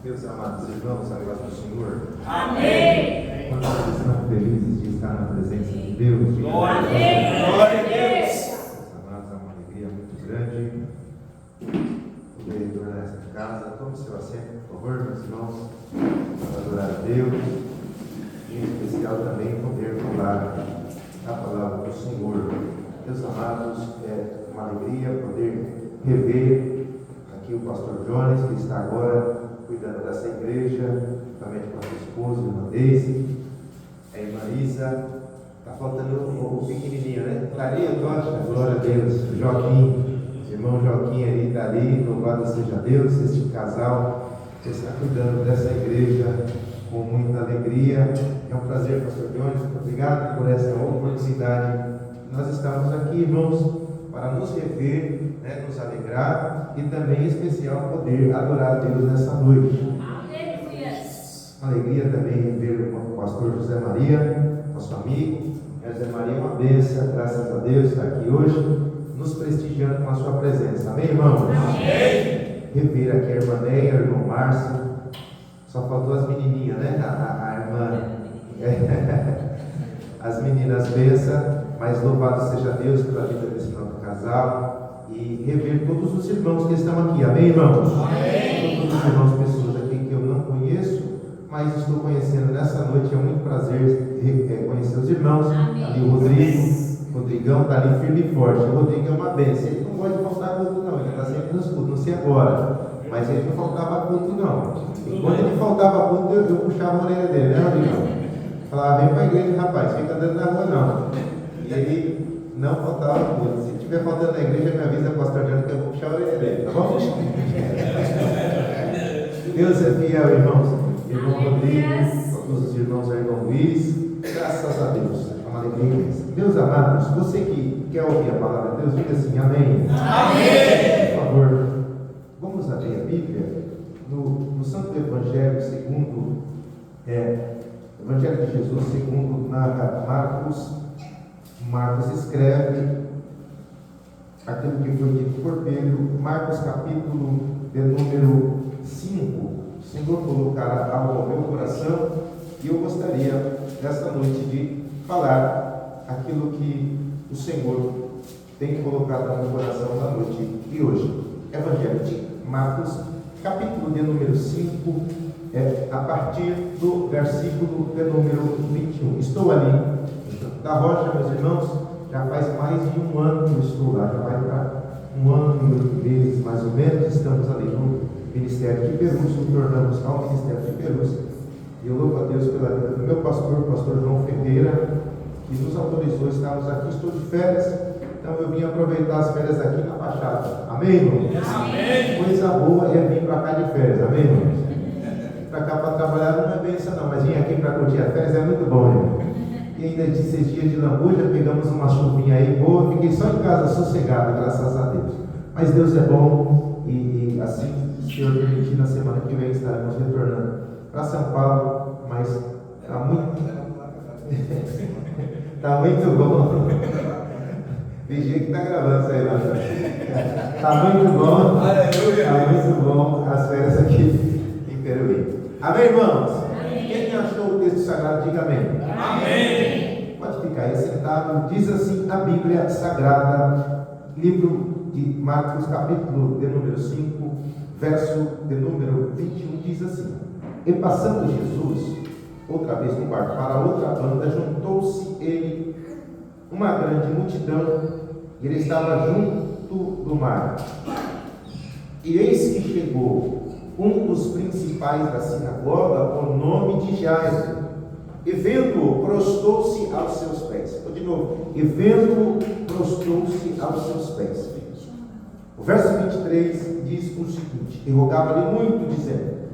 Meus amados irmãos, a paz do Senhor. Amém. Quantos vocês estão felizes de estar na presença de Deus? Glória a Deus. Glória a Deus. Meus amados, é uma alegria muito grande poder retornar a esta casa. Tome seu assento, por favor, meus irmãos, para adorar a Deus. E em especial também poder falar a palavra do Senhor. Meus amados, é uma alegria poder rever aqui o pastor Jones, que está agora cuidando dessa igreja, juntamente com a sua esposa, a irmã Deise, a irmã Isa. Está faltando o pequenininho, né? Está ali, glória a Deus. Joaquim, irmão Joaquim ali, está ali, louvado seja Deus. Este casal que está cuidando dessa igreja com muita alegria. É um prazer, pastor Jones, obrigado por essa oportunidade. Nós estamos aqui, irmãos, para nos rever, né, nos alegrar e também, em especial, poder adorar a Deus nessa noite. Uma alegria também rever o pastor José Maria, nosso amigo. José Maria é uma bênção, graças a Deus, está aqui hoje, nos prestigiando com a sua presença. Amém, irmãos? Amém. Rever aqui a irmã Neia, o irmão Márcio. Só faltou as menininhas, né? A irmã. As meninas bênção, mas louvado seja Deus pela vida desse nosso casal. E rever todos os irmãos que estão aqui. Amém, irmãos? Amém. Todos os irmãos, pessoas aqui que eu não conheço, mas estou conhecendo nessa noite. É muito prazer conhecer os irmãos. Amém. Ali o Rodrigão está ali firme e forte. O Rodrigo é uma bênção. Ele não pode faltar culto, não. Ele está sempre nos cultos, não sei agora. Mas ele não faltava culto, não. E quando ele faltava culto, eu puxava a orelha dele, né, Rodrigão? Falava, vem para a igreja, rapaz, fica andando na rua, não. E ele não faltava culto. Se estiver faltando na igreja, me avisa, pastor Jones, que eu vou puxar a orelha dele, tá bom? Deus é fiel, irmãos. Irmão Rodrigo, todos os irmãos, irmão Luiz, graças a Deus. É uma alegria imensa. Meus amados, você que quer ouvir a palavra de Deus, diga assim, amém. Amém. Por favor, vamos abrir a Bíblia no Santo Evangelho segundo Evangelho de Jesus, segundo narra Marcos. Marcos escreve aquilo que foi dito por Pedro. Marcos capítulo de número 5. O Senhor colocará algo ao meu coração e eu gostaria nesta noite de falar aquilo que o Senhor tem colocado no meu coração na noite de hoje. Evangelho de Marcos capítulo de número 5, a partir do versículo de número 21. Estou ali da Rocha, meus irmãos, já faz mais de um ano que eu estou lá, já vai para 1 ano e 8 meses mais ou menos. Estamos ali no Ministério de Perus, nos tornamos ao Ministério de Perus. E eu louvo a Deus pela vida do meu pastor, o pastor João Ferreira, que nos autorizou, estamos aqui, estou de férias, então eu vim aproveitar as férias aqui na Baixada. Amém, irmãos? Amém. Coisa boa é vir para cá de férias, amém, irmãos? Para cá para trabalhar não é bênção não, mas vir aqui para curtir as férias é muito bom, irmão. E ainda de 6 dias de lambuja, pegamos uma chuvinha aí boa, fiquei só em casa sossegado, graças a Deus. Mas Deus é bom e assim, se o Senhor permitir, na semana que vem estaremos retornando para São Paulo, mas está muito está muito bom. Vigia que está gravando isso aí, não. Está muito bom. Está muito bom as férias aqui em Peruí. Amém, irmãos? Amém. Quem achou o texto sagrado, diga amém. Amém. Pode ficar aí sentado. Diz assim a Bíblia Sagrada, livro de Marcos, capítulo de número 5, verso de número 21, diz assim: E passando Jesus outra vez no barco para outra banda, juntou-se ele uma grande multidão, e ele estava junto do mar. E eis que chegou um dos principais da sinagoga, o nome de Jairo, e vendo-o, prostou-se aos seus pés. Vou de novo. E vendo-o, prostou-se aos seus pés. O verso 23 diz o seguinte: E rogava-lhe muito, dizendo: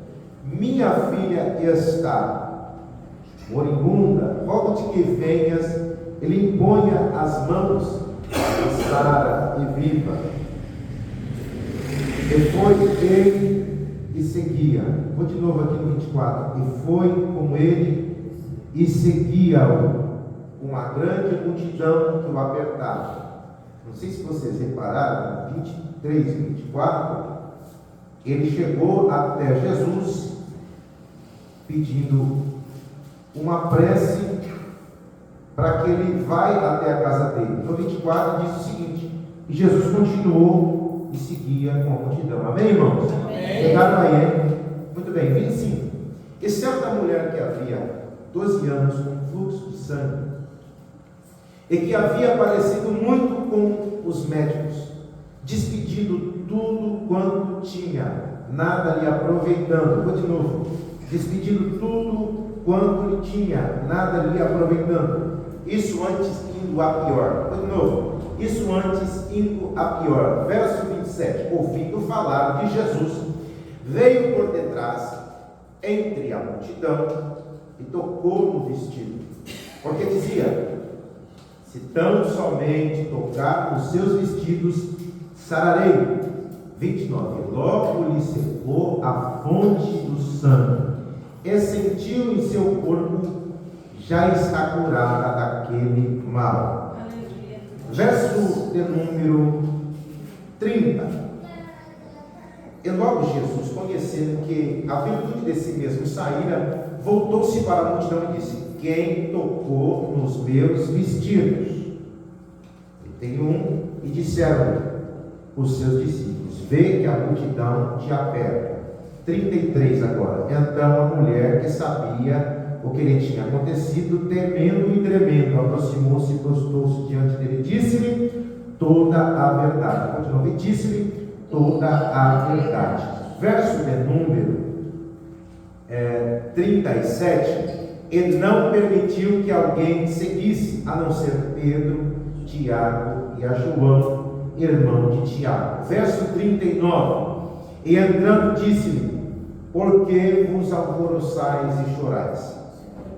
Minha filha está moribunda, rogo-te que venhas, ele imponha as mãos, e sara e viva. E foi ele e seguia. Vou de novo aqui no 24. E foi com ele e seguia-o uma grande multidão que o apertava. Não sei se vocês repararam, 23 e 24, ele chegou até Jesus pedindo uma prece para que ele vai até a casa dele. No 24 diz o seguinte: e Jesus continuou e seguia com a multidão. Amém, irmãos? Amém. Chegaram aí, hein? Muito bem, 25. E certa mulher que havia 12 anos com fluxo de sangue, e que havia padecido muito com os médicos, despedindo tudo quanto tinha, nada lhe aproveitando. Vou de novo. Despedindo tudo quanto lhe tinha, nada lhe aproveitando. Isso antes indo a pior. Vou de novo. Isso antes indo a pior. Verso 27. Ouvindo falar de Jesus, veio por detrás, entre a multidão, e tocou no vestido. Porque dizia: se tão somente tocar nos seus vestidos, sararei. 29. Logo lhe secou a fonte do sangue, e sentiu em seu corpo já está curada daquele mal. Aleluia. Verso de número 30. E logo Jesus, conhecendo que a virtude de si mesmo saíra, voltou-se para a multidão e disse: quem tocou nos meus vestidos? 31. E disseram os seus discípulos: vê que a multidão te aperta. 33 agora. Então a mulher, que sabia o que lhe tinha acontecido, temendo e tremendo, aproximou-se e prostou-se diante dele. Disse-lhe toda a verdade. Continua. Disse-lhe toda a verdade. Verso de número 37. E não permitiu que alguém seguisse, a não ser Pedro, Tiago e a João, irmão de Tiago. Verso 39. E entrando disse-lhe: por que vos alvoroçais e chorais?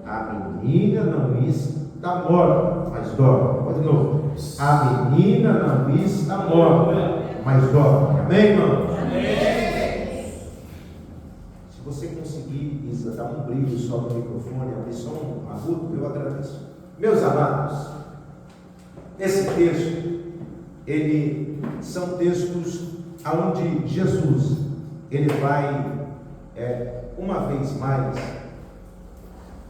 A menina não está morta, mas dorme. De novo. A menina não está morta, mas dorme. Amém, irmão? Amém. Se você conseguir, Isa, dar um brilho só no microfone, abrir só um agudo, eu agradeço. Meus amados, esse texto, são textos onde Jesus, ele vai, uma vez mais,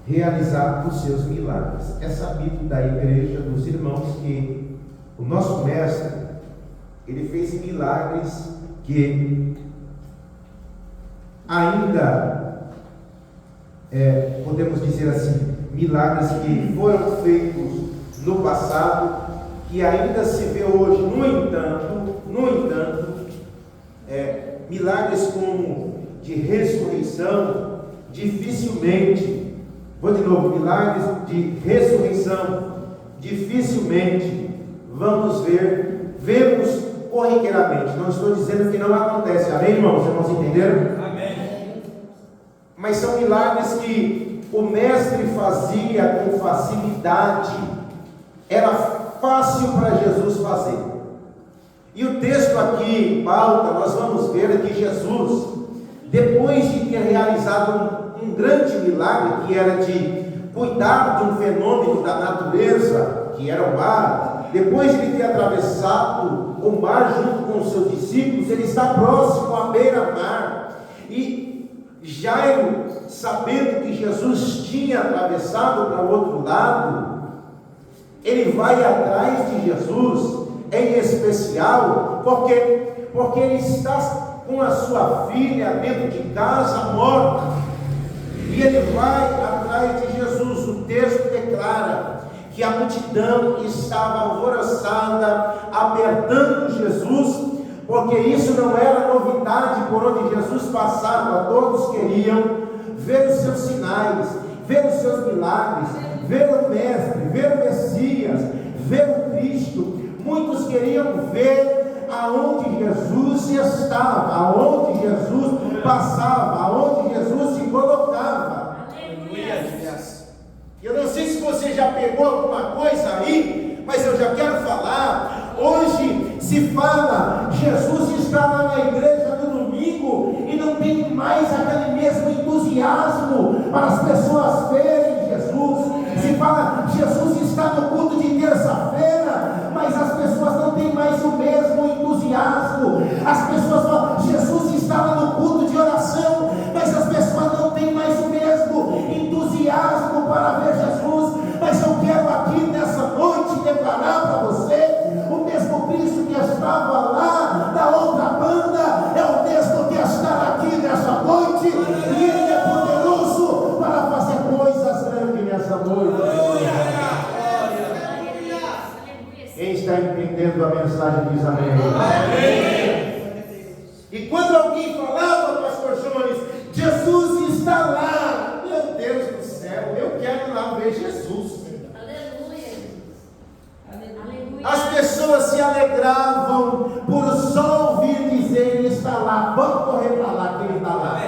realizar os seus milagres. É sabido da igreja, dos irmãos, que o nosso mestre, ele fez milagres que ainda, podemos dizer assim, milagres que foram feitos no passado, que ainda se vê hoje. No entanto, milagres como de ressurreição, dificilmente, vou de novo, milagres de ressurreição, dificilmente vamos vemos corriqueiramente. Não estou dizendo que não acontece, amém, irmãos? Os irmãos entenderam? Amém. Mas são milagres que o mestre fazia com facilidade, era fácil para Jesus fazer. E o texto aqui em pauta, nós vamos ver que Jesus, depois de ter realizado um grande milagre, que era de cuidar de um fenômeno da natureza, que era o mar, depois de ele ter atravessado o mar junto com os seus discípulos, ele está próximo à beira-mar, e Jairo, sabendo que Jesus tinha atravessado para o outro lado, ele vai atrás de Jesus, em especial, porque ele está com a sua filha dentro de casa morta, e ele vai atrás de Jesus. O texto declara que a multidão estava alvoroçada, apertando Jesus, porque isso não era novidade. Por onde Jesus passava, todos queriam ver os seus sinais, ver os seus milagres, ver o Mestre, ver o Messias, ver o Cristo. Muitos queriam ver aonde Jesus estava, aonde Jesus passava, aonde Jesus se colocava. Eu não sei se você já pegou alguma coisa aí, mas eu já quero falar. Hoje se fala, Jesus está lá na igreja no domingo e não tem mais aquele mesmo entusiasmo para as pessoas verem Jesus. Se fala, Jesus está no culto de terça-feira, mas as pessoas não têm mais o mesmo entusiasmo. As pessoas falam, Jesus está lá no culto de oração, mas as pessoas não têm mais o mesmo noite, e Ele é poderoso para fazer coisas grandes nessa noite. Quem está entendendo a mensagem diz amém. E quando alguém falava, pastor Jones, Jesus está lá, meu Deus do céu, eu quero lá ver Jesus. As pessoas se alegravam por só ouvir dizer: Ele está lá, vamos correr para lá, que Ele está lá.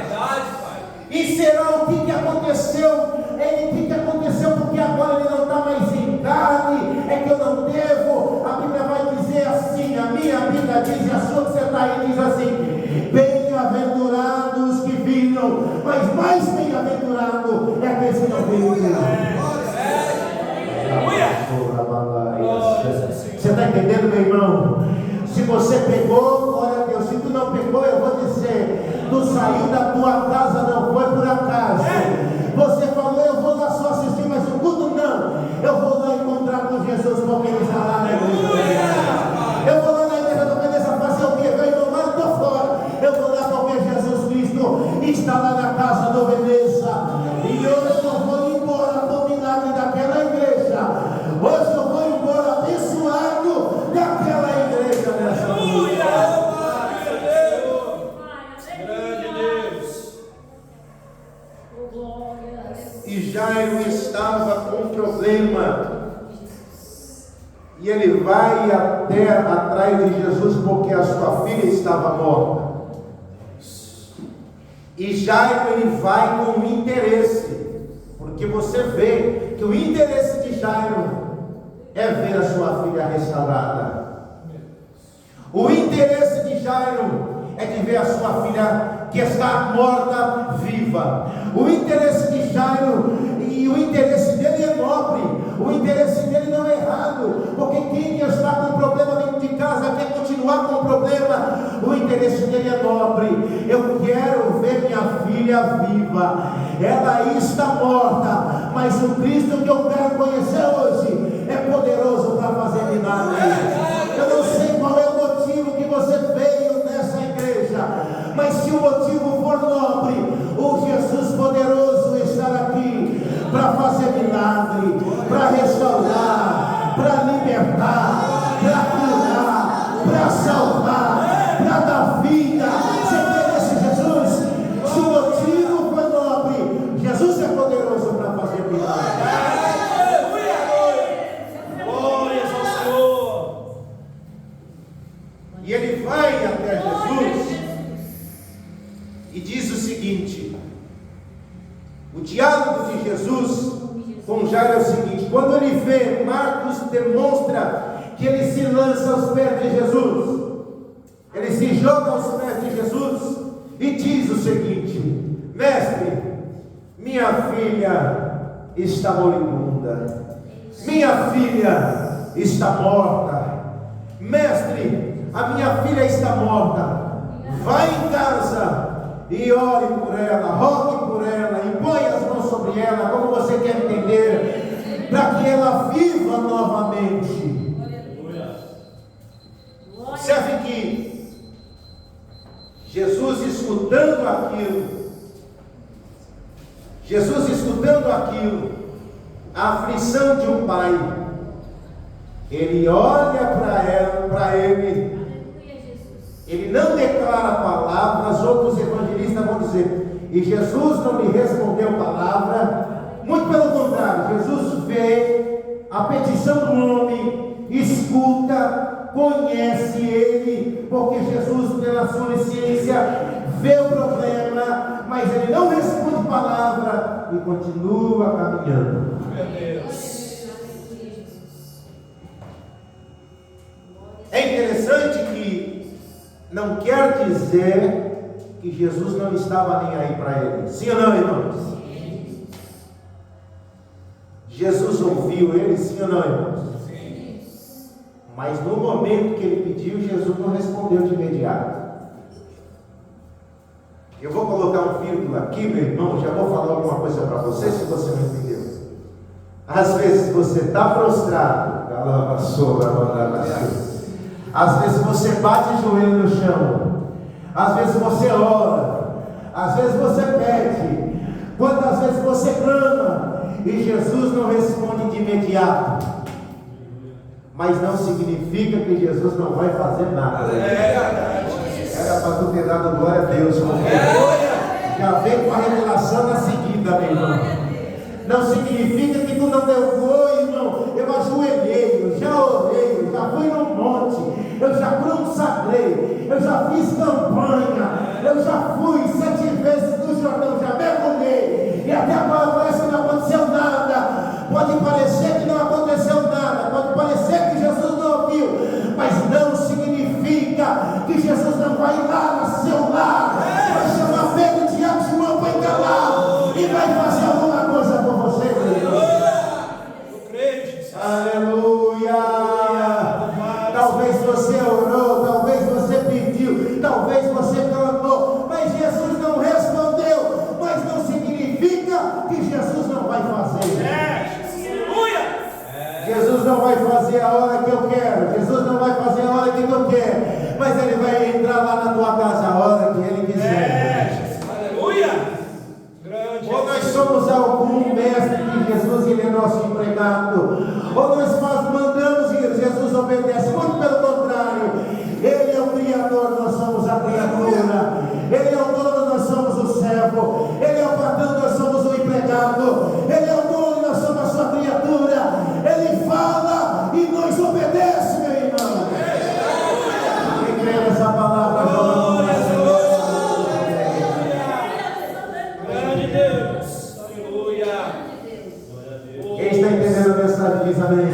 E será o que aconteceu? O que aconteceu? Porque agora Ele não está mais em carne, é que eu não devo. A Bíblia vai dizer assim, a minha Bíblia diz, e a sua que você está aí diz assim: bem-aventurados que viram, mas mais bem-aventurado é aqueles que não viram. Você está entendendo, meu irmão? Se você pegou, glória a Deus. Se tu não pegou, eu vou dizer: tu saiu da tua casa, não foi por acaso. Você falou: eu vou lá só assistir, mas o culto não. Eu vou lá encontrar com Jesus, porque Ele está lá na igreja. Eu vou lá na igreja do Beleza fazer o que? Venho lá, estou fora. Eu vou lá porque Jesus Cristo está lá na casa do Beleza. E hoje eu vou embora com o milagre daquela igreja. Hoje eu vou embora abençoado daquela igreja nessa noite. E Jairo estava com um problema. E ele vai até atrás de Jesus porque a sua filha estava morta. E Jairo, ele vai com interesse, porque você vê que o interesse de Jairo é ver a sua filha restaurada. O interesse de Jairo é de ver a sua filha que está morta viva. O interesse de Jairo, e o interesse dele é nobre, o interesse dele não é errado, porque quem está com problema dentro de casa quer continuar com o problema. O interesse dele é nobre. Eu quero ver minha filha viva. Ela está morta, mas o Cristo que eu quero conhecer hoje é poderoso para fazer milagres. Eu não sei qual é o motivo que você veio nessa igreja, mas se o motivo for nobre, o Jesus poderoso estar aqui para fazer milagre, para restaurar, para libertar, para curar, para salvar, para dar vida. Você conhece Jesus? Se o motivo for nobre, Jesus é poderoso para fazer milagre. E ele vai até Jesus e diz o seguinte: o diálogo de Jesus com Jairo é o seguinte: quando ele vê, Marcos demonstra que ele se lança aos pés de Jesus, ele se joga aos pés de Jesus e diz o seguinte: mestre, minha filha está moribunda, minha filha está morta. Mestre, a minha filha está morta. Vai em casa e ore por ela, rogue por ela, e põe as mãos sobre ela, como você quer entender, para que ela viva novamente. Observe que Jesus escutando aquilo, a aflição de um pai, ele olha para ele. Ele não declara palavras. Outros evangelistas vão dizer: e Jesus não lhe respondeu palavra. Muito pelo contrário, Jesus vê a petição do homem, escuta, conhece ele, porque Jesus, pela sua onisciência, vê o problema, mas ele não responde palavra e continua caminhando. Meu Deus. É interessante que não quer dizer que Jesus não estava nem aí para ele. Sim ou não, irmãos? Sim. Jesus ouviu ele, sim ou não, irmãos? Sim. Mas no momento que ele pediu, Jesus não respondeu de imediato. Eu vou colocar um vírgula aqui, meu irmão, já vou falar alguma coisa para você, se você não entendeu. Às vezes você está prostrado, às vezes você bate o joelho no chão, às vezes você ora, Às vezes você pede, quantas vezes você clama e Jesus não responde de imediato. Mas não significa que Jesus não vai fazer nada. Era para tu ter dado glória a Deus. Já vem com a revelação na seguida, meu irmão. Não significa que tu não deu glória, irmão. Eu ajoelhei, eu já orei, eu já fui no monte, eu já consagrei, eu já fiz campanha, eu já fui 7 vezes no Jordão, já mergulhei, e até agora parece que não aconteceu nada. Pode parecer que não aconteceu nada, pode parecer que Jesus não ouviu, mas não significa que Jesus não vai lá no seu lar, vai chamar Pedro, Tiago e João para encarar e vai fazer alguma coisa por você. Aleluia! Talvez você orou, talvez você pediu, talvez você clamou, mas Jesus não respondeu, mas não significa que Jesus não vai fazer. Jesus não vai fazer a hora que eu quero, Jesus não vai fazer a hora que tu quer, mas Ele vai entrar lá na tua casa a hora que Ele quiser. Aleluia! Ou nós somos algum mestre que Jesus ele é nosso empregado, ou nós mandamos e Jesus obedece. Muito pelo contrário, Ele é o Criador, nós somos a criatura. Ele é o dono, nós somos o servo. Ele é o patrão, nós somos o empregado. Ele é o dono, nós somos a sua criatura. Ele fala e nós obedecemos, meu irmão. Quem crê nessa palavra, quem está entendendo a mensagem diz amém.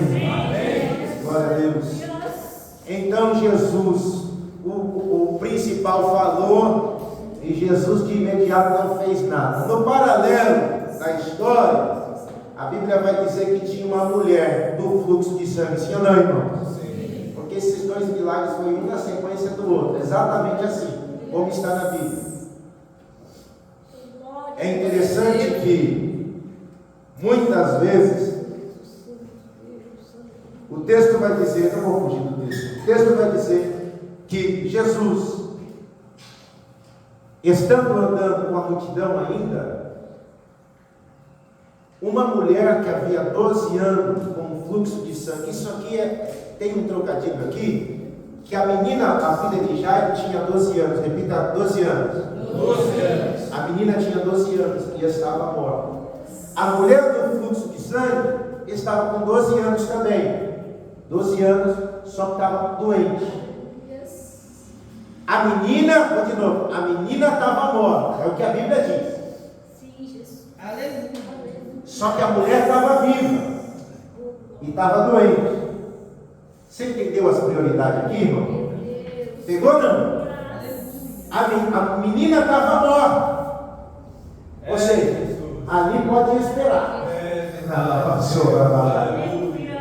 Glória a Deus. Então Jesus, o principal falou, e Jesus de imediato não fez nada. No paralelo da história, a Bíblia vai dizer que tinha uma mulher do fluxo de sangue. Sim ou não, irmão? Porque esses dois milagres foi um na sequência do outro, exatamente assim, como está na Bíblia. É interessante que muitas vezes o texto vai dizer, não vou fugir do texto, o texto vai dizer que Jesus, estando andando com a multidão ainda, uma mulher que havia 12 anos com um fluxo de sangue, isso aqui tem um trocadilho aqui, que a menina, a filha de Jairo, tinha 12 anos, repita, 12 anos. 12 anos. A menina tinha 12 anos e estava morta. A mulher do fluxo de sangue estava com 12 anos também. 12 anos, só que estava doente. A menina, vou de novo, a menina estava morta, é o que a Bíblia diz. Sim, Jesus. Só que a mulher estava viva e estava doente. Você entendeu as prioridades aqui, irmão? Pegou ou não? A menina estava morta. Ou seja, ali pode esperar.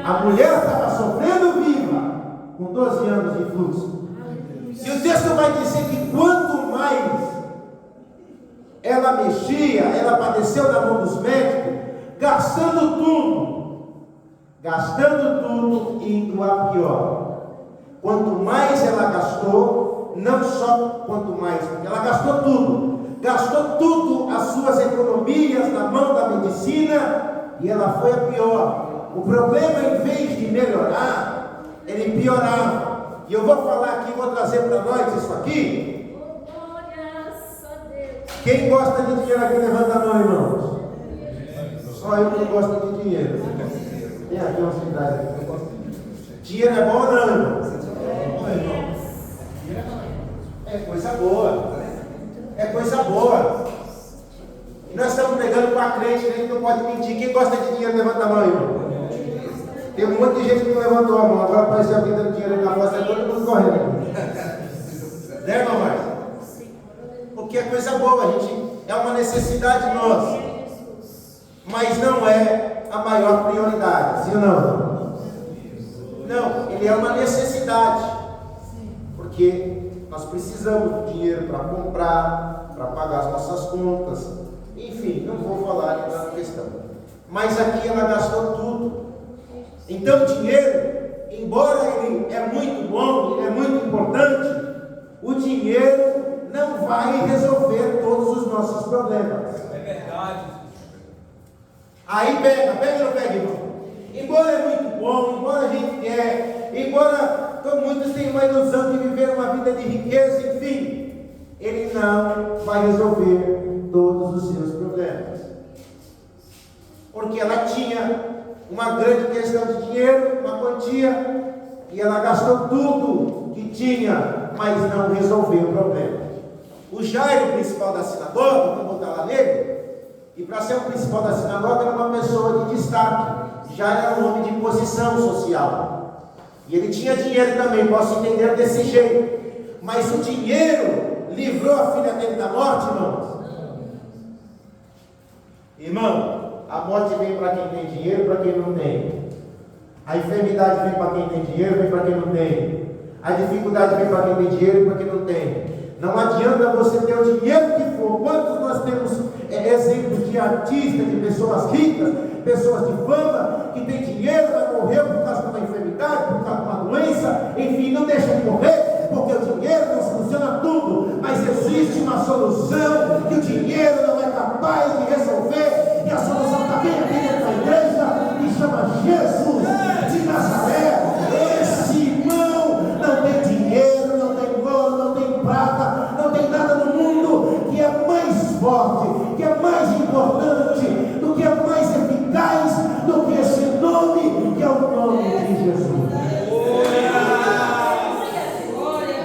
A mulher estava sofrendo viva, com 12 anos de fluxo. E o texto vai dizer que quanto mais ela mexia, ela padeceu na mão dos médicos, gastando tudo e indo a pior. Quanto mais ela gastou, não só quanto mais, porque ela gastou tudo as suas economias na mão da medicina, e ela foi a pior. O problema, em vez de melhorar, ele piorava. E eu vou falar aqui, vou trazer para nós isso aqui. Quem gosta de dinheiro aqui, levanta a mão, irmãos. Só eu que gosto de dinheiro. Tem aqui uma cidade aqui. Dinheiro é bom ou não, irmão? É coisa boa. É coisa boa. E nós estamos pregando para crente, a gente não pode mentir. Quem gosta de dinheiro, levanta a mão, irmão. Tem um monte de gente que não levantou a mão. Agora apareceu alguém dando dinheiro na voz, está todo mundo correndo. Né, irmão Marcos? Porque é coisa boa, a gente, é uma necessidade nossa. Mas não é a maior prioridade, sim ou não? Não, ele é uma necessidade. Porque nós precisamos de dinheiro para comprar, para pagar as nossas contas. Enfim, não vou falar da questão. Mas aqui ela gastou tudo. Então o dinheiro, embora ele é muito bom, ele é muito importante, o dinheiro não vai resolver todos os nossos problemas. É verdade. Aí pega ou não pega, irmão? Embora é muito bom, embora a gente quer, embora muitos tenham uma ilusão de viver uma vida de riqueza, enfim, ele não vai resolver todos os seus problemas. Porque ela tinha uma grande questão de dinheiro, uma quantia, e ela gastou tudo que tinha, mas não resolveu o problema. O Jairo, principal da sinagoga, vamos voltar lá nele, e para ser o principal da sinagoga era uma pessoa de destaque, já era um homem de posição social, e ele tinha dinheiro também, posso entender desse jeito, mas o dinheiro livrou a filha dele da morte, irmãos? Irmão, a morte vem para quem tem dinheiro, para quem não tem. A enfermidade vem para quem tem dinheiro, vem para quem não tem. A dificuldade vem para quem tem dinheiro e para quem não tem. Não adianta você ter o dinheiro que for. Quantos nós temos exemplos de artistas, de pessoas ricas, pessoas de fama, que tem dinheiro, vai morrer por causa de uma enfermidade, por causa de uma doença, enfim, não deixa de morrer, porque o dinheiro não soluciona tudo, mas existe uma solução que o dinheiro não é capaz de resolver, e a solução está bem aqui dentro da igreja, que chama Jesus de Nazaré. Esse irmão não tem dinheiro, não tem ouro, não tem prata, não tem nada no mundo que é mais forte, que é mais importante, do que é mais eficaz do que esse nome, que é o nome de Jesus.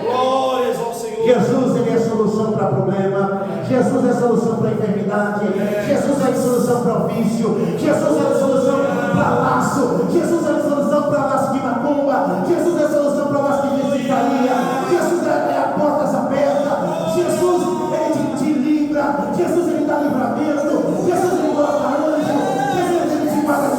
Glórias ao Senhor. Jesus, ele é solução para problema. Jesus é solução para enfermidade. Jesus é solução para o vício. Jesus é solução para laço. Jesus é solução para laço de macumba. Jesus é solução para laço de desviaria. Jesus é a portas abertas. Jesus, ele te livra. Jesus, ele dá livramento. Jesus, ele coloca anjo. Jesus, ele te guarda.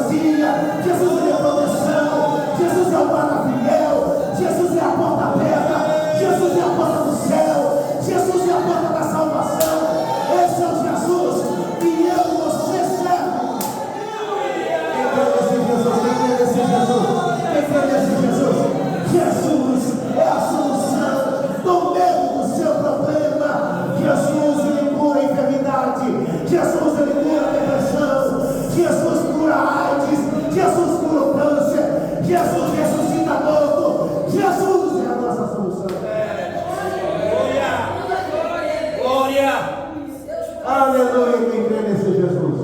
Jesus, ele é proteção. Jesus é o guarda fiel. Jesus é a porta aberta. Jesus é a porta do céu. Jesus é a porta da salvação. Esse é o Jesus que eu e você serve. Quem crê nesse Jesus? Quem crê nesse Jesus? Quem crê nesse Jesus? Jesus é a solução do meio do seu problema. Jesus, ele cura a enfermidade. Jesus, ele cura a depressão. Jesus cura a AIDS. Jesus cura o câncer. Jesus ressuscita morto. Jesus é a nossa solução. Glória. Aleluia, quem crê nesse Jesus.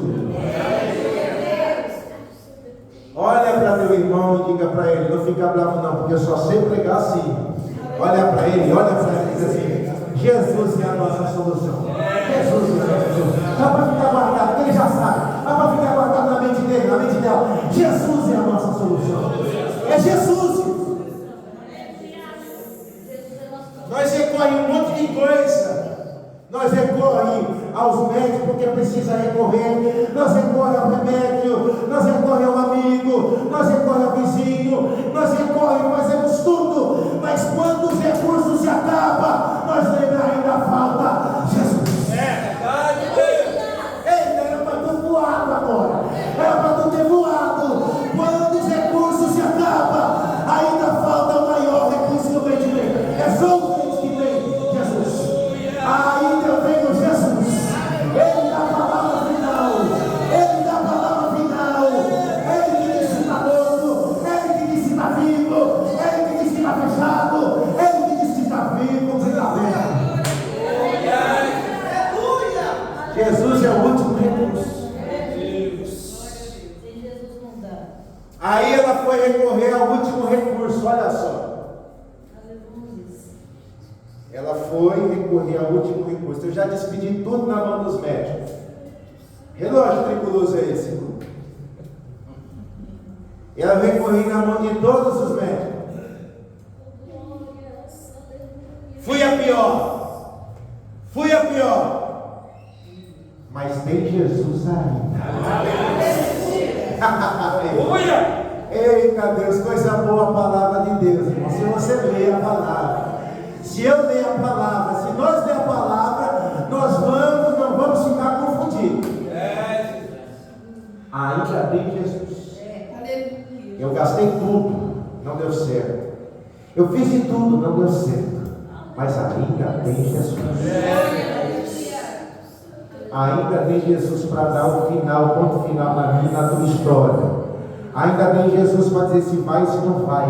Olha para teu irmão e diga para ele, não fica bravo não, porque eu só sei pregar assim. Olha para ele e diz assim, Jesus é a nossa solução. Jesus é a nossa solução. Dá para ficar guardado, porque ele já sabe. Dá para ficar guardado na mente dele, na mente dela. Jesus é a nossa solução. É Jesus. Nós recorremos um monte de coisa. Nós recorremos aos médicos porque precisa recorrer. Nós recorremos ao remédio. Nós recorremos ao amigo. Nós recorremos ao vizinho. Nós recorremos, fazemos tudo. Mas quando os recursos se acabam, nós lembramos ainda falta Jesus. É verdade. Eita, era para ter voado agora. Era para tu ter voado. Quando os recursos se acabam, ainda falta o maior recurso que eu tenho de ver. É só o que tem, Jesus. Ainda eu tenho Jesus. Ele dá a palavra final. Ele dá a palavra final. Ele que diz que está morto. Ele que diz que está vivo. Ele que diz que está fechado. Ele que diz que está vivo. Que está aberto. Jesus é o último recurso. Aí ela foi recorrer ao último recurso, olha só. Ela foi recorrer ao último recurso. Eu já despedi tudo na mão dos médicos. Relógio tribuloso é esse? Ela veio correr na mão de todos os médicos. Fui a pior. Fui a pior. Mas tem Jesus ainda. Aleluia. Eita Deus, coisa boa a palavra de Deus, irmão. Se você ler a palavra, se eu ler a palavra, se nós ler a palavra, nós não vamos ficar confundidos. Ainda tem Jesus. Eu gastei tudo, não deu certo. Eu fiz de tudo, não deu certo. mas ainda tem Jesus. Ainda tem Jesus para dar o final, o ponto final na minha, na tua história. Ainda tem Jesus para dizer se vai, se não vai.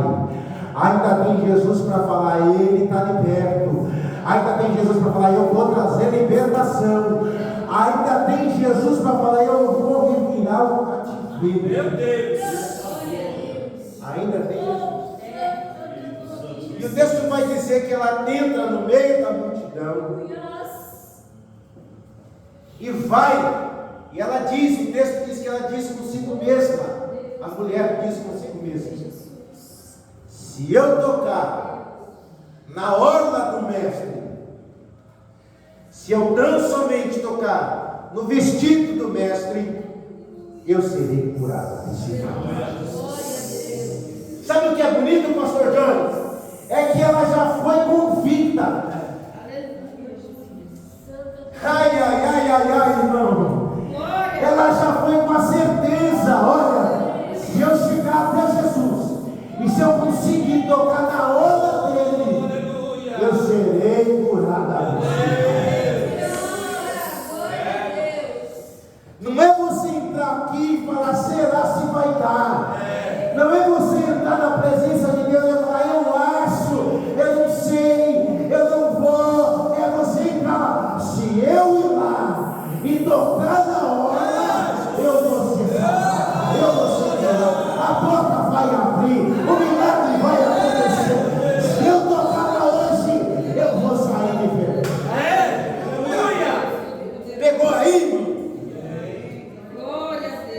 Ainda tem Jesus para falar, Ele está liberto. Ainda tem Jesus para falar, eu vou trazer libertação. Ainda tem Jesus para falar, eu vou revirar o cativeiro. Meu Deus. Ainda tem Jesus. E o texto vai dizer que ela entra no meio da multidão e vai. E ela diz, o texto diz que ela disse consigo mesma. A mulher disse consigo mesma: se eu tocar na orla do mestre, se eu tão somente tocar no vestido do mestre, eu serei curada. Sabe o que é bonito, pastor Jones? É que ela já foi convicta. Ai, irmão. Ela já foi com a certeza: olha, se eu chegar até Jesus e se eu conseguir tocar na orla dele, eu serei curada. Não é você entrar aqui e falar, será se vai dar? Não é você entrar na presença de Deus e falar, eu acho, eu não sei, eu não vou. É você entrar lá. Se eu ir lá e tocar na hora, eu vou ser salvo, eu vou ser curado. A porta vai abrir, o milagre vai acontecer. Se eu tocar na hoje, eu vou sair de pé. Pegou aí, irmão?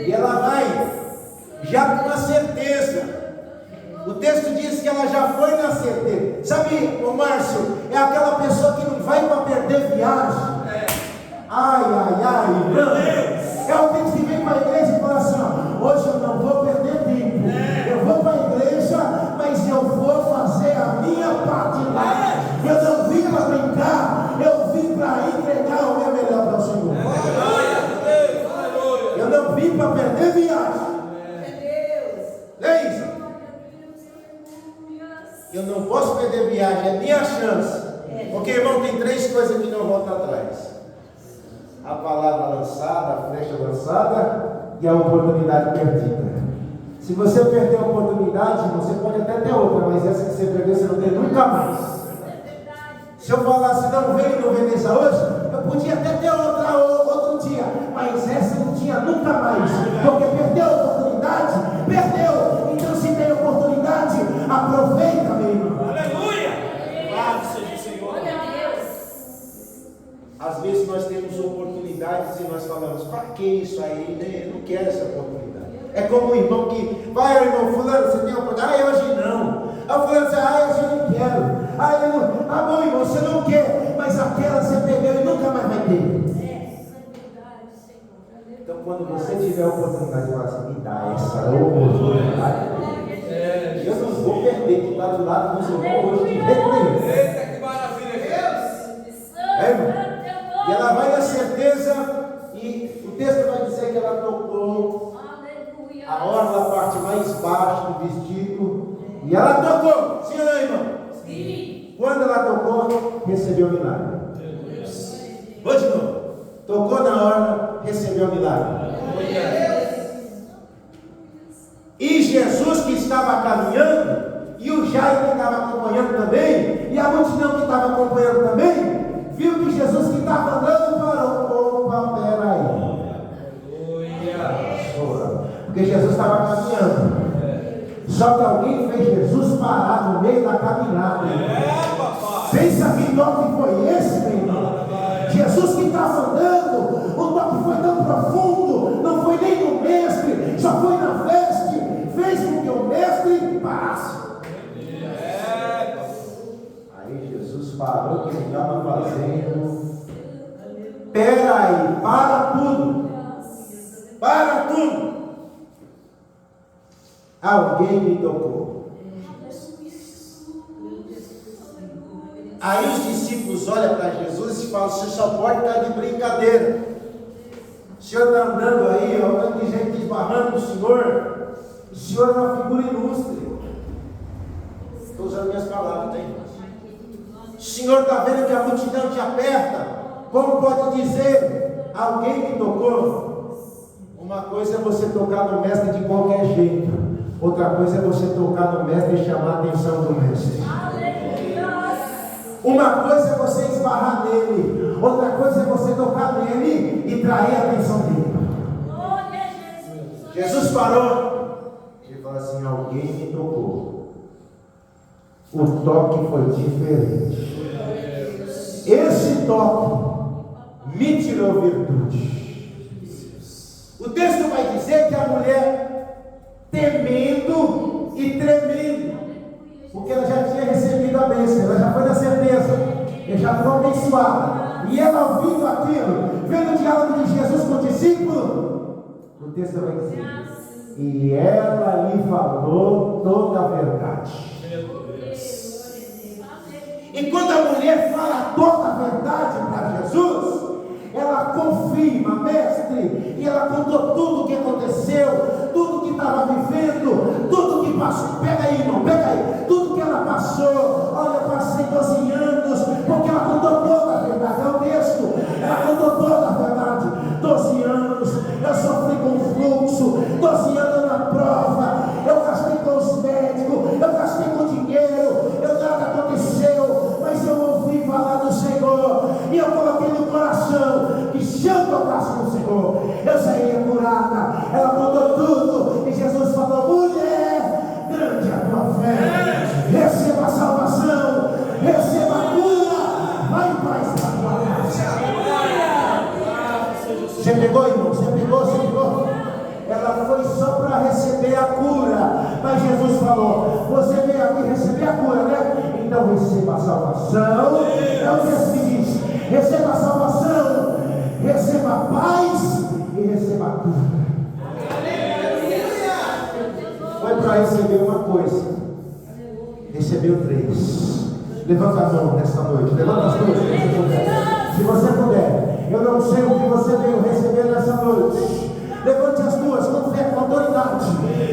E ela vai já com a certeza. O texto diz que ela já foi na certeza. Sabe, ô Márcio, é aquela pessoa que não vai para perder viagem. Ai, irmão. É alguém que vem para a igreja e fala assim, ó, hoje eu não vou perder tempo. Eu vou para a igreja, mas eu vou fazer a minha parte lá. Eu não vim para brincar, eu vim para entregar o meu melhor para o Senhor. Eu não vim para perder viagem. É isso. Eu não posso perder viagem, é minha chance. Porque, irmão, tem três coisas que não voltam atrás: a palavra lançada, a flecha lançada e a oportunidade perdida. Se você perder a oportunidade, você pode até ter outra, mas essa que você perdeu, você não tem nunca mais. Se eu falasse, não veio no Veneza hoje, eu podia até ter outra outro dia, mas essa não tinha nunca mais, porque perdeu a oportunidade, perdeu. Então, se tem oportunidade, aproveita, meu irmão. Aleluia! Louvado seja o Senhor. Às vezes nós temos oportunidades e nós falamos, para que isso aí, né? Eu não quero essa oportunidade. É como um irmão que vai, irmão, fulano, você tem oportunidade? Hoje não. Aí o fulano diz, hoje eu não quero. Eu não. Bom, irmão, você não quer, mas aquela você perdeu e nunca mais vai ter. Então, quando você tiver a oportunidade, fala assim, me dá essa oportunidade. Eu não vou perder que está do lado dos irmãos hoje de jeito nenhum. Eita, que maravilha! Irmão? E ela vai na certeza, e o texto vai dizer que ela tocou a orla, a parte mais baixa do vestido, e ela tocou, sim ou não, irmão? Sim. Quando ela tocou, recebeu o milagre. Vou de novo. Tocou na orla, recebeu o milagre. E Jesus, que estava caminhando, e o Jairo que estava acompanhando também, e a multidão que estava acompanhando também, viu que Jesus que estava andando parou. Opa, peraí. Porque Jesus estava caminhando. Só que alguém fez Jesus parar no meio da caminhada. Pensa que toque foi esse, meu irmão? Jesus que estava andando, o toque foi tão profundo, não foi nem no mestre, só foi na veste, fez com que o mestre parasse. Aí Jesus parou o que ele estava fazendo. Peraí, para tudo. Para tudo. Alguém me tocou. Aí os discípulos olham para Jesus e falam, você só pode estar de brincadeira. O senhor está andando aí, andando de gente esbarrando no senhor. O senhor é uma figura ilustre. Estou usando minhas palavras, tem? O Senhor está vendo que a multidão te aperta. Como pode dizer, alguém me tocou? Uma coisa é você tocar no mestre de qualquer jeito. Outra coisa é você tocar no mestre e chamar a atenção do mestre. Uma coisa é você esbarrar nele. Outra coisa é você tocar nele e trair a atenção dele. Jesus parou. Ele falou assim: alguém me tocou. O toque foi diferente. Esse toque me tirou virtude. O texto vai dizer que a mulher, temendo e tremendo, porque ela já tinha recebido a bênção, ela já foi na certeza, ela já foi abençoada, e ela ouvindo aquilo, vendo o diálogo de Jesus com o discípulo, o texto vai dizer: e ela lhe falou toda a verdade. E quando a mulher fala toda a verdade para Jesus, ela confirma, mestre, e ela contou tudo o que aconteceu, tudo que estava vivendo, tudo que passou. Pega aí, irmão, pega aí, tudo que ela passou. Olha, eu passei 12 anos, porque ela contou toda a verdade. É o texto, ela contou toda a verdade. 12 anos, eu sofri com fluxo, 12 anos na prova, eu gastei com os médicos, eu gastei com dinheiro, nada aconteceu, mas eu ouvi falar do Senhor, e eu coloquei no coração que se eu tocasse no Senhor, eu sairia curada. Ela contou tudo, e Jesus falou: mulher, grande é a tua fé, receba a salvação, receba a cura, vai em paz para a tua casa. Você pegou, irmão? Você pegou? Ela foi só para receber a cura, mas Jesus falou: você veio aqui receber a cura, né? Então receba a salvação. É o que ele diz: receba a salvação, receba a paz e receba a cura. Foi para receber uma coisa, recebeu 3. Levanta a mão nesta noite, levanta as duas, se você puder. Eu não sei o que você veio receber nessa noite. Levante as duas com fé, com autoridade.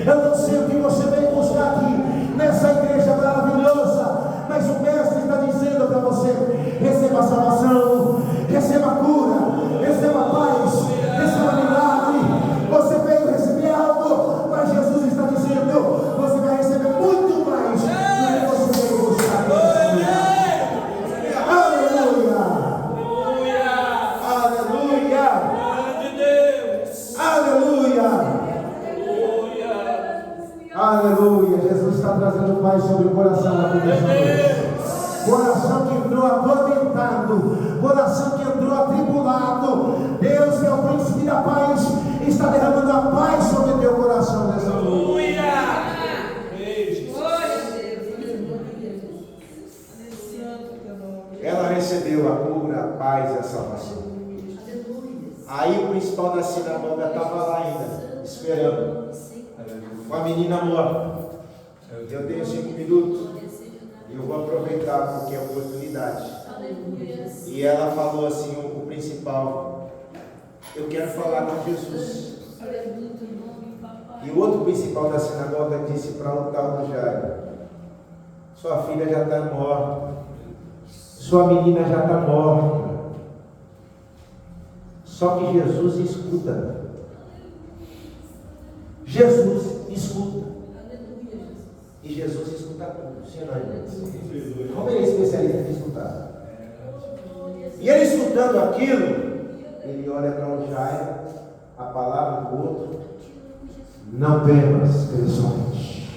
Eu não sei o que você veio buscar aqui nessa igreja maravilhosa, mas o mestre está dizendo para você: receba a salvação, receba a cura, receba a paz, receba milagre. Você veio receber algo, mas Jesus está dizendo: você vai receber muito mais do que você veio buscar. Aleluia! Aleluia! Aleluia! Jesus está trazendo paz sobre o coração aqui nessa noite. Coração que entrou atormentado, coração que entrou atribulado. Deus, que é o príncipe da paz, está derramando a paz sobre o teu coração nessa noite. Ela recebeu a cura, a paz e a salvação. Aí o principal da sinagoga estava lá ainda, esperando. Com a menina morta. Eu tenho 5 minutos. E eu vou aproveitar porque é oportunidade. E ela falou assim, o principal: eu quero falar com Jesus. E o outro principal da sinagoga disse para o tal do Jairo: sua filha já está morta. Sua menina já está morta. Só que Jesus escuta. Jesus escuta. E Jesus escuta tudo. Sim, não é? Como ele é especialista em escutar. E ele escutando aquilo, ele olha para o Jairo, a palavra do outro: não temas, crê somente.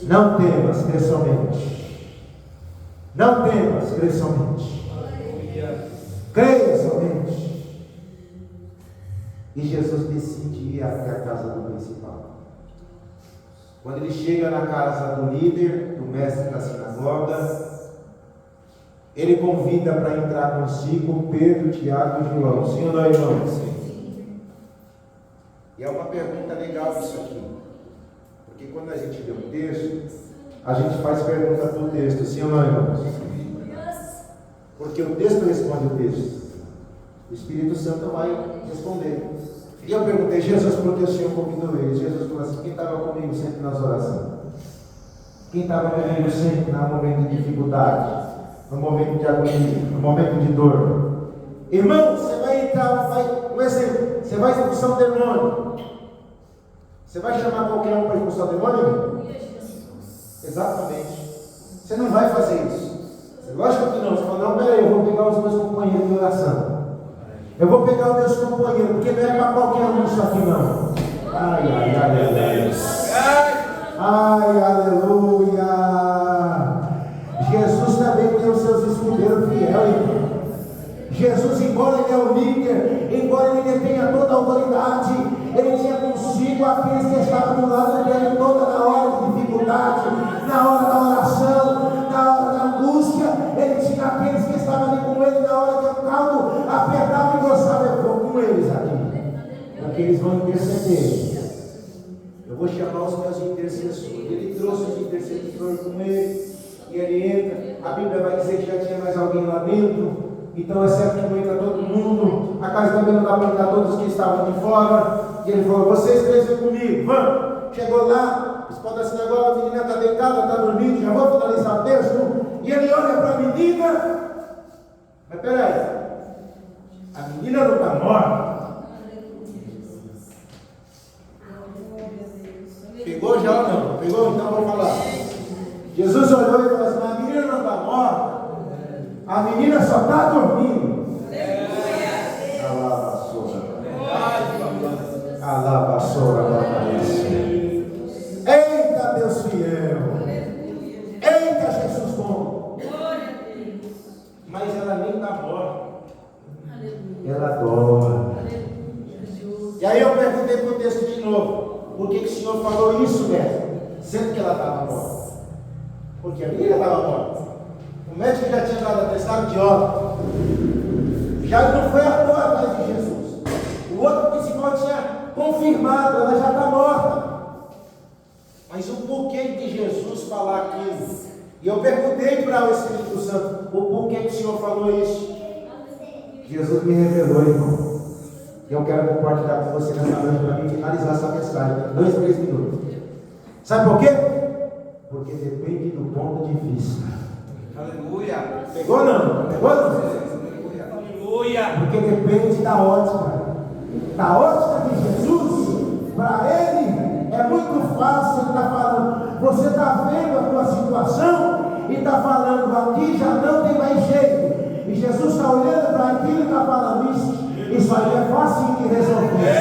Não temas, crê somente. Não temas, crê somente. Creia somente. E Jesus decide ir até a casa do principal. Quando ele chega na casa do líder, do mestre da sinagoga, ele convida para entrar consigo Pedro, Tiago e João. Sim ou não, irmãos? Sim. E é uma pergunta legal isso aqui. Porque quando a gente lê o texto, a gente faz pergunta para o texto. Sim ou não, irmãos? Porque o texto responde o texto. O Espírito Santo vai responder. E eu perguntei: Jesus, por que o Senhor convidou eles? Jesus falou assim: quem estava comigo sempre nas orações? Quem estava comigo sempre no momento de dificuldade, no momento de agonia, no momento de dor. Irmão, você vai entrar, um exemplo, você vai expulsar um demônio. Você vai chamar qualquer um para expulsar o demônio? Exatamente. Você não vai fazer isso. Lógico que não. Você fala, não, peraí, eu vou pegar os meus companheiros de oração. Eu vou pegar os meus companheiros, porque não é para qualquer um isso aqui não. Ai, aleluia. Jesus também tem os seus escudeiros fiéis, irmão. Jesus, embora ele é o líder, embora ele detenha toda a autoridade, ele tinha consigo aqueles que estavam do lado dele toda na hora de dificuldade, na hora da oração, na hora da angústia. Ele tinha aqueles que estavam ali com ele na hora que o caldo apertava e gostava. Eu vou com eles aqui, porque eles vão interceder. Eu vou chamar os meus intercessores. Ele trouxe os intercessores com ele, e ele entra. A Bíblia vai dizer que já tinha mais alguém lá dentro. Então é certo que não entra todo mundo. A casa também não dá para entrar todos que estavam de fora. E ele falou, vocês três vêm comigo, vamos. Chegou lá, os pais da sinagoga, a menina está deitada, está dormindo, já vou finalizar o texto. E ele olha para a menina. Mas peraí, a menina não está morta. Pegou já ou não? Pegou? Então vou falar. Jesus olhou e falou assim, a menina não está morta. A menina só está dormindo. Alava, eita Deus fiel. Eita Jesus bom. Mas ela nem está morta. Ela adora. E aí eu perguntei para o texto de novo. Por que o Senhor falou isso, mestre? Sendo que ela estava morta. Porque a menina estava morta. O médico já tinha dado atestado de óbito. Já não foi à toa atrás de Jesus. O outro principal tinha confirmado, ela já está morta. Mas o porquê de Jesus falar aquilo? E eu perguntei para o Espírito Santo, o porquê que o Senhor falou isso? Jesus me revelou, irmão. E eu quero compartilhar com você nessa noite para mim finalizar essa mensagem. 2, 3 minutos. Sabe por quê? Porque depende do ponto de vista. Aleluia. Pegou não? Pegou não? Aleluia. Porque depende da ótica. Da ótica de Jesus, para ele é muito fácil. Ele está falando, você está vendo a tua situação e está falando aqui, já não tem mais jeito. E Jesus está olhando para aquilo e está falando isso aí é fácil de resolver.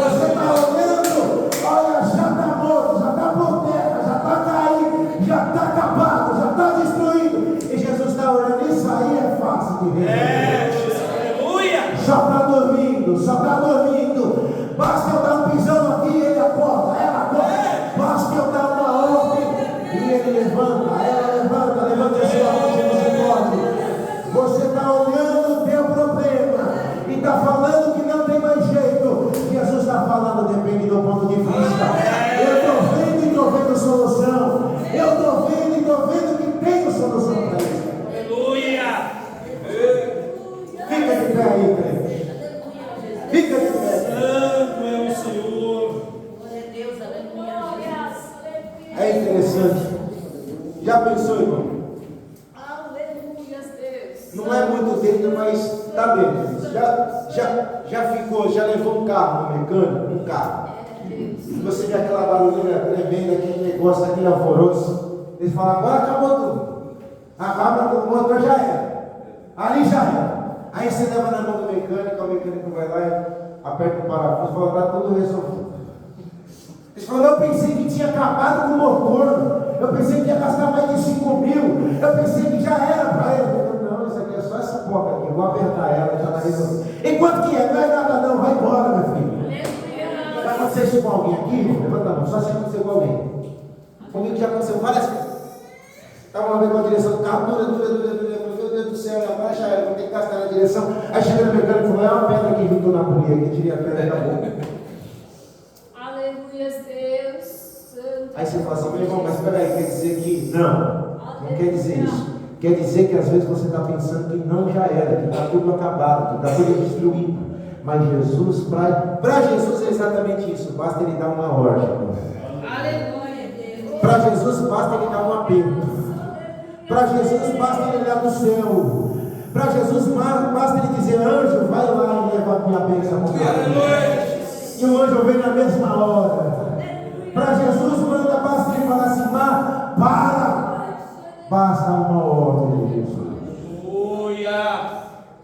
Você está olhando, olha, já está morto, já está por terra, já está caído, já está acabado, já está destruído. E Jesus está olhando, isso aí é fácil de resolver. Aleluia. Só está dormindo, só está dormindo. Basta eu dar um pisão aqui e ele acorda, ela acorda. Basta eu dar uma ordem e ele levanta, ela levanta a sua mão que você pode. Você está olhando o teu problema e está falando que não tem mais jeito. Jesus está falando, depende do ponto de vista. Eu estou vendo e estou vendo solução. Eu estou vendo e estou vendo que tenho solução para isso. Aleluia. Fica de pé aí, crente. Fica de pé. Santo é o Senhor. É interessante. Já pensou, irmão? Não é muito dentro, mas está dentro. Já levou um carro no mecânico? Um carro. Você vê aquela barulheira tremenda, aquele negócio, aquele alvoroço. Ele fala, agora acabou tudo. Acaba, o motor já era. Ali já era. Aí você leva na mão do mecânico, o mecânico vai lá e aperta o parafuso e fala, está tudo resolvido. Ele falou, eu pensei que tinha acabado com o motor. Eu pensei que ia gastar mais de 5 mil. Eu pensei que já era para ele. Não, isso aqui é só essa porca aqui. Eu vou apertar ela, já está resolvida. Enquanto que é, não é nada não, vai embora, meu filho. Já aconteceu isso com alguém aqui? Levanta a mão, só se aconteceu com alguém. Comigo já aconteceu várias vezes. Estava uma vez com a direção do carro, dura. Meu Deus do céu, agora já era, vou ter que gastar na direção. Aí chega no mecânico e falou, é uma pedra que juntou na polia, que tirei a pedra e acabou. Aleluia, Deus Santo. Aí você fala assim, meu irmão, mas peraí, quer dizer que não quer dizer isso. Quer dizer que às vezes você está pensando que não já era, que está tudo acabado, que está tudo destruído. Mas Jesus, para Jesus é exatamente isso, basta ele dar uma ordem. Aleluia, Deus. Para Jesus basta ele dar um aperto. Para Jesus basta ele olhar do céu. Para Jesus basta ele dizer: anjo, vai lá e leva a minha bênção. E o anjo vem na mesma hora. Para Jesus basta ele falar assim: mar, para. Basta uma ordem de Jesus.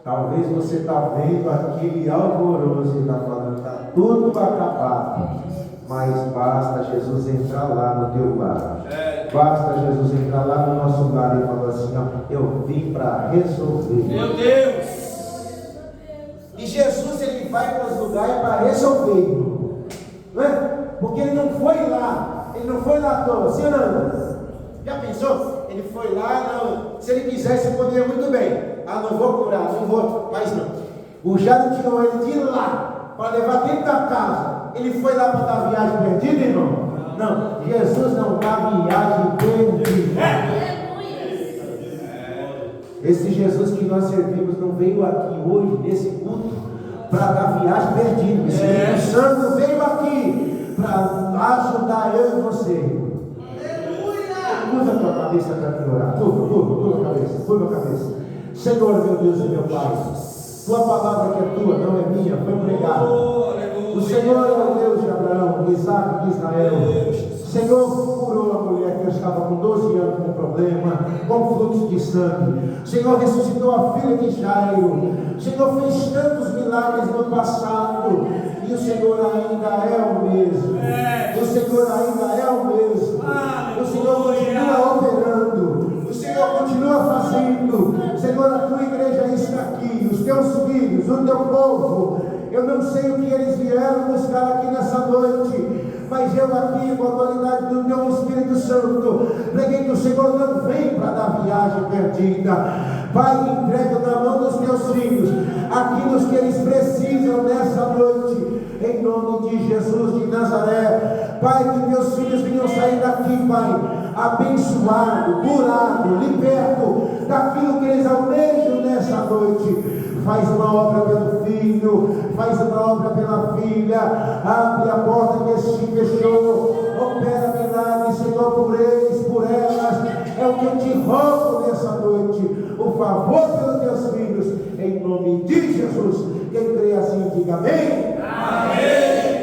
Talvez você está vendo aquele alvoroço e está falando: está tudo acabado. Mas basta Jesus entrar lá no teu lar. Basta Jesus entrar lá no nosso lar e falar assim: ó, eu vim para resolver. Meu Deus! E Jesus, ele vai para os lugares para resolver, não é? Porque ele não foi lá à toa, sim ou não? Já pensou? Ele foi lá, não, se ele quisesse, poderia muito bem. Ah, não vou curar, não vou, mas não. O Jairo tirou ele de lá para levar dentro da casa. Ele foi lá para dar viagem perdida, irmão? Não, Jesus não dá viagem perdida. Esse Jesus que nós servimos não veio aqui hoje, nesse culto, para dar viagem perdida. O Espírito Santo veio aqui para ajudar eu e você. Curva a tua cabeça para te orar. Curva a cabeça. Senhor, meu Deus e meu Pai, tua palavra que é tua, não é minha, foi pregada. O Senhor é o Deus de Abraão, de Isaac e de Israel. O Senhor curou a mulher que estava com 12 anos com problema, com fluxo de sangue. O Senhor ressuscitou a filha de Jairo. O Senhor fez tantos milagres no passado. E o Senhor ainda é o mesmo. O Senhor ainda é o mesmo. O Senhor continua operando. O Senhor continua fazendo. Senhor, a tua igreja está aqui. Os teus filhos, o teu povo. Eu não sei o que eles vieram buscar aqui nessa noite, mas eu aqui, com a autoridade do teu Espírito Santo, preguei que o Senhor não vem para dar viagem perdida. Pai, entrega na mão dos teus filhos aquilo que eles precisam nessa noite, em nome de Jesus de Nazaré. Pai, que teus filhos venham sair daqui, Pai, abençoado, curado, liberto daquilo que eles almejam nessa noite. Faz uma obra pelo filho, faz uma obra pela filha, abre a porta que se fechou,